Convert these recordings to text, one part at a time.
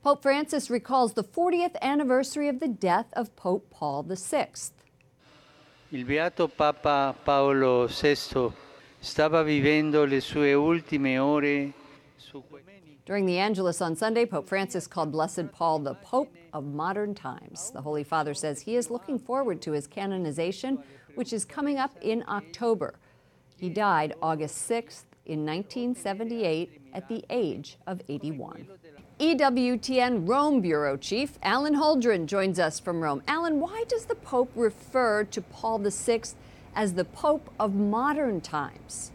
Pope Francis recalls the 40th anniversary of the death of Pope Paul VI. Il beato Papa Paolo VI stava vivendo le sue ultime ore su During the Angelus on Sunday, Pope Francis called Blessed Paul the Pope of modern times. The Holy Father says he is looking forward to his canonization, which is coming up in October. He died August 6th in 1978 at the age of 81. EWTN Rome Bureau Chief Alan Holdren joins us from Rome. Alan, why does the Pope refer to Paul VI as the Pope of modern times?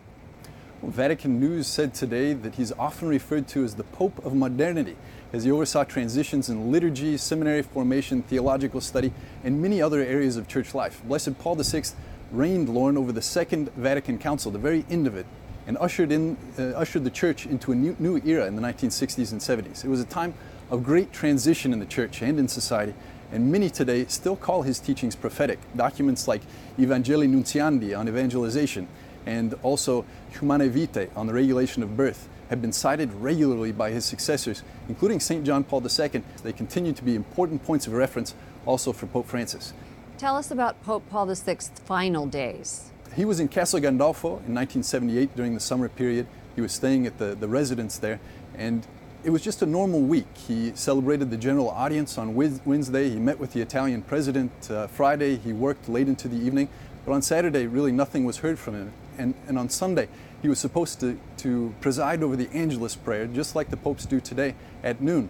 Well, Vatican News said today that he's often referred to as the Pope of modernity, as he oversaw transitions in liturgy, seminary formation, theological study, and many other areas of church life. Blessed Paul VI reigned, Lauren, over the Second Vatican Council, the very end of it, and ushered the church into a new era in the 1960s and 70s. It was a time of great transition in the church and in society, and many today still call his teachings prophetic. Documents like Evangelii Nuntiandi on evangelization and also Humanae Vitae on the regulation of birth have been cited regularly by his successors, including St. John Paul II. They continue to be important points of reference also for Pope Francis. Tell us about Pope Paul VI's final days. He was in Castel Gandolfo in 1978 during the summer period. He was staying at the residence there, and it was just a normal week. He celebrated the general audience on Wednesday. He met with the Italian president Friday. He worked late into the evening, but on Saturday, really nothing was heard from him. And on Sunday, he was supposed to preside over the Angelus prayer, just like the popes do today at noon.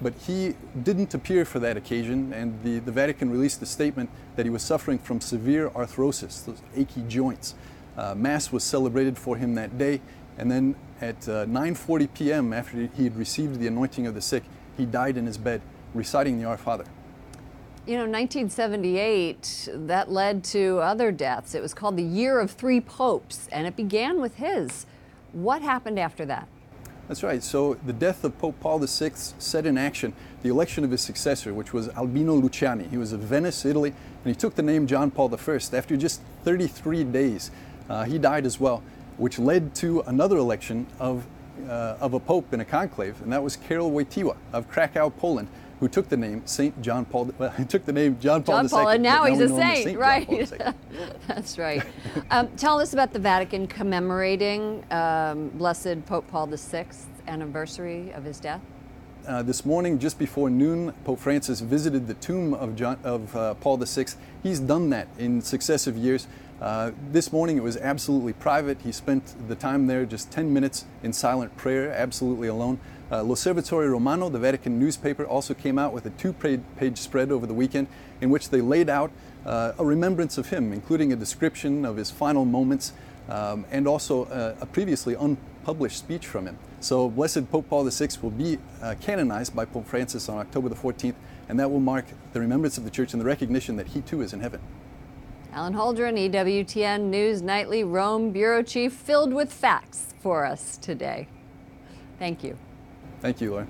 But he didn't appear for that occasion, and the Vatican released a statement that he was suffering from severe arthrosis, those achy joints. Mass was celebrated for him that day, and then at 9:40 p.m., after he had received the anointing of the sick, he died in his bed, reciting the Our Father. You know, 1978, that led to other deaths. It was called the Year of Three Popes, and it began with his. What happened after that? That's right. So the death of Pope Paul VI set in action the election of his successor, which was Albino Luciani. He was of Venice, Italy, and he took the name John Paul I. After just 33 days, he died as well, which led to another election of a pope in a conclave, and that was Karol Wojtyła of Krakow, Poland, who took the name John Paul II. And now he's a saint, right? That's right. Tell us about the Vatican commemorating Blessed Pope Paul VI's anniversary of his death. This morning, just before noon, Pope Francis visited the tomb of Paul VI. He's done that in successive years. This morning it was absolutely private. He spent the time there just 10 minutes in silent prayer, absolutely alone. L'Osservatore Romano, the Vatican newspaper, also came out with a two-page spread over the weekend in which they laid out a remembrance of him, including a description of his final moments and also a previously unpublished speech from him. So Blessed Pope Paul VI will be canonized by Pope Francis on October the 14th, and that will mark the remembrance of the Church and the recognition that he too is in heaven. Alan Holdren, EWTN News Nightly Rome Bureau Chief, filled with facts for us today. Thank you. Thank you, Laura.